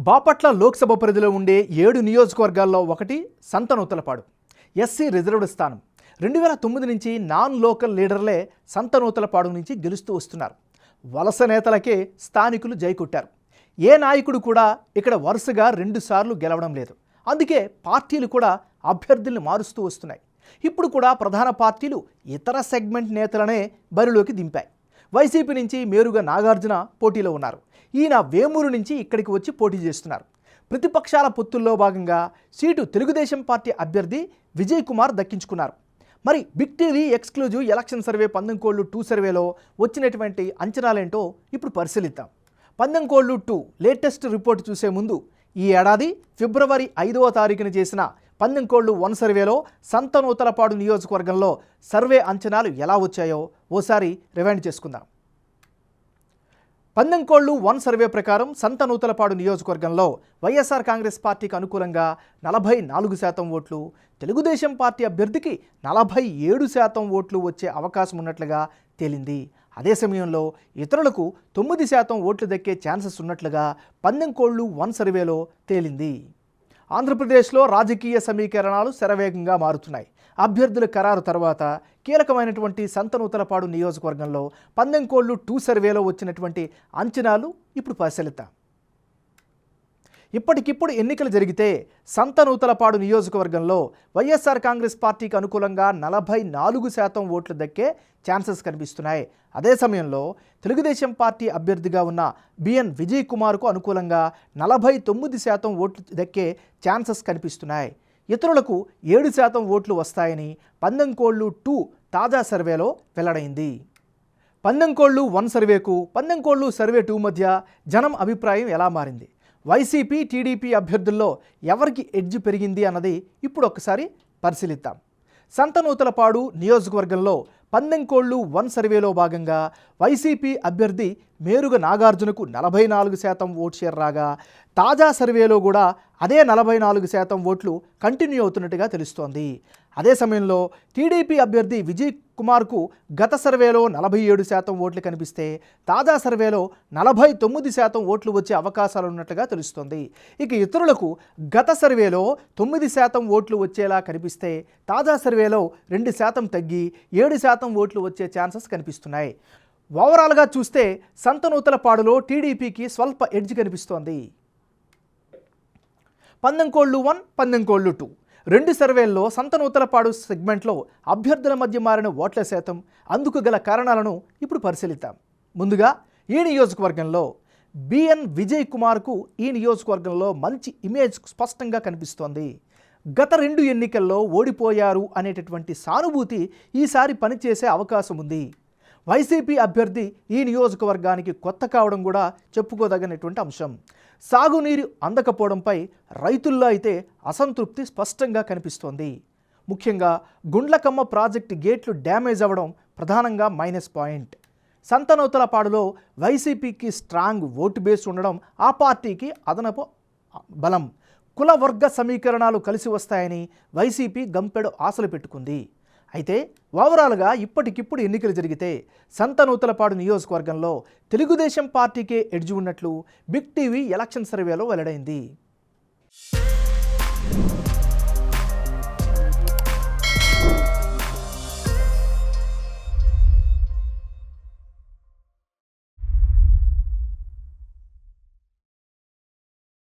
బాపట్ల లోక్సభ పరిధిలో ఉండే 7 నియోజకవర్గాల్లో ఒకటి సంతనూతలపాడు. ఎస్సీ రిజర్వ్డ్ స్థానం. 2009 నుంచి నాన్ లోకల్ లీడర్లే సంతనూతలపాడు నుంచి గెలుస్తూ వస్తున్నారు. వలస నేతలకే స్థానికులు జై కొట్టారు. ఏ నాయకుడు కూడా ఇక్కడ వరుసగా 2 సార్లు గెలవడం లేదు. అందుకే పార్టీలు కూడా అభ్యర్థుల్ని మారుస్తూ వస్తున్నాయి. ఇప్పుడు కూడా ప్రధాన పార్టీలు ఇతర సెగ్మెంట్ నేతలనే బరిలోకి దింపాయి. వైసీపీ నుంచి మేరుగా నాగార్జున పోటీలో ఉన్నారు. ఈయన వేమూరు నుంచి ఇక్కడికి వచ్చి పోటీ చేస్తున్నారు. ప్రతిపక్షాల పొత్తుల్లో భాగంగా సీటు తెలుగుదేశం పార్టీ అభ్యర్థి విజయ్ కుమార్ దక్కించుకున్నారు. మరి big TV exclusive election survey పందెంకోళ్ళు 2 సర్వేలో వచ్చినటువంటి అంచనాలేంటో ఇప్పుడు పరిశీలిద్దాం. పందెంకోళ్ళు 2 లేటెస్ట్ రిపోర్ట్ చూసే ముందు ఈ ఏడాది ఫిబ్రవరి 5వ తారీఖున చేసిన పందెంకోళ్ళు 1 సర్వేలో సంతనూతలపాడు నియోజకవర్గంలో సర్వే అంచనాలు ఎలా వచ్చాయో ఓసారి రివైండ్ చేసుకుందాం. పందెంకోళ్ళు 1 సర్వే ప్రకారం సంతనూతలపాడు నియోజకవర్గంలో వైఎస్ఆర్ కాంగ్రెస్ పార్టీకి అనుకూలంగా 44% ఓట్లు, తెలుగుదేశం పార్టీ అభ్యర్థికి 47% ఓట్లు వచ్చే అవకాశం ఉన్నట్లుగా తేలింది. అదే సమయంలో ఇతరులకు 9% ఓట్లు దక్కే ఛాన్సెస్ ఉన్నట్లుగా పందెంకోళ్ళు 1 సర్వేలో తేలింది. ఆంధ్రప్రదేశ్లో రాజకీయ సమీకరణాలు శరవేగంగా మారుతున్నాయి. అభ్యర్థుల ఖరారు తర్వాత కీలకమైనటువంటి సంతనూతలపాడు నియోజకవర్గంలో పందెంకోళ్ళు 2 సర్వేలో వచ్చినటువంటి అంచనాలు ఇప్పుడు పరిశీలిద్దాం. ఇప్పటికిప్పుడు ఎన్నికలు జరిగితే సంతనూతలపాడు నియోజకవర్గంలో వైఎస్ఆర్ కాంగ్రెస్ పార్టీకి అనుకూలంగా 44% ఓట్లు దక్కే ఛాన్సెస్ కనిపిస్తున్నాయి. అదే సమయంలో తెలుగుదేశం పార్టీ అభ్యర్థిగా ఉన్న బిఎన్ విజయ్ కుమార్కు అనుకూలంగా 49% ఓట్లు దక్కే ఛాన్సెస్ కనిపిస్తున్నాయి. ఇతరులకు 7% ఓట్లు వస్తాయని పందెంకోళ్ళు 2 తాజా సర్వేలో వెల్లడైంది. పందెంకోళ్ళు 1 సర్వేకు పందెంకోళ్ళు సర్వే 2 మధ్య జనం అభిప్రాయం ఎలా మారింది? వైసీపీ టీడీపీ అభ్యర్థుల్లో ఎవరికి ఎడ్జ్ పెరిగింది అన్నది ఇప్పుడు ఒకసారి పరిశీలిద్దాం. సంతనూతలపాడు నియోజకవర్గంలో పందెంకోళ్ళు 1 సర్వేలో భాగంగా వైసీపీ అభ్యర్థి మేరుగా నాగార్జునకు 44% ఓట్ షేర్ రాగా, తాజా సర్వేలో కూడా అదే 44% ఓట్లు కంటిన్యూ అవుతున్నట్టుగా తెలుస్తోంది. అదే సమయంలో టీడీపీ అభ్యర్థి విజయ్ కుమార్కు గత సర్వేలో 47% ఓట్లు కనిపిస్తే తాజా సర్వేలో 49% ఓట్లు వచ్చే అవకాశాలు ఉన్నట్లుగా తెలుస్తోంది. ఇక ఇతరులకు గత సర్వేలో 9% ఓట్లు వచ్చేలా కనిపిస్తే తాజా సర్వేలో 2% తగ్గి 7% ఓట్లు వచ్చే ఛాన్సెస్ కనిపిస్తున్నాయి. ఓవరాల్గా చూస్తే సంతనూతలపాడులో టీడీపీకి స్వల్ప ఎడ్జ్ కనిపిస్తోంది. పందెంకోళ్ళు 1, పందెంకోళ్ళు 2 2 సర్వేల్లో సంతనూతలపాడు సెగ్మెంట్లో అభ్యర్థుల మధ్య మారిన ఓట్ల శాతం, అందుకు గల కారణాలను ఇప్పుడు పరిశీలిద్దాం. ముందుగా ఈ నియోజకవర్గంలో బిఎన్ విజయ్ కుమార్కు ఈ నియోజకవర్గంలో మంచి ఇమేజ్ స్పష్టంగా కనిపిస్తోంది. గత 2 ఎన్నికల్లో ఓడిపోయారు అనేటటువంటి సానుభూతి ఈసారి పనిచేసే అవకాశం ఉంది. వైసీపీ అభ్యర్థి ఈ నియోజకవర్గానికి కొత్త కావడం కూడా చెప్పుకోదగినటువంటి అంశం. సాగునీరు అందకపోవడంపై రైతుల్లో అయితే అసంతృప్తి స్పష్టంగా కనిపిస్తోంది. ముఖ్యంగా గుండ్లకమ్మ ప్రాజెక్టు గేట్లు డ్యామేజ్ అవ్వడం ప్రధానంగా మైనస్ పాయింట్. సంతనూతలపాడులో వైసీపీకి స్ట్రాంగ్ ఓటు బేస్ ఉండడం ఆ పార్టీకి అదనపు బలం. కుల వర్గ సమీకరణాలు కలిసి వస్తాయని వైసీపీ గంపెడు ఆశలు పెట్టుకుంది. అయితే ఓవరాల్గా ఇప్పటికిప్పుడు ఎన్నికలు జరిగితే సంతనూతలపాడు నియోజకవర్గంలో తెలుగుదేశం పార్టీకే ఎడ్జ్ ఉన్నట్లు బిగ్ టీవీ ఎలక్షన్ సర్వేలో వెల్లడైంది.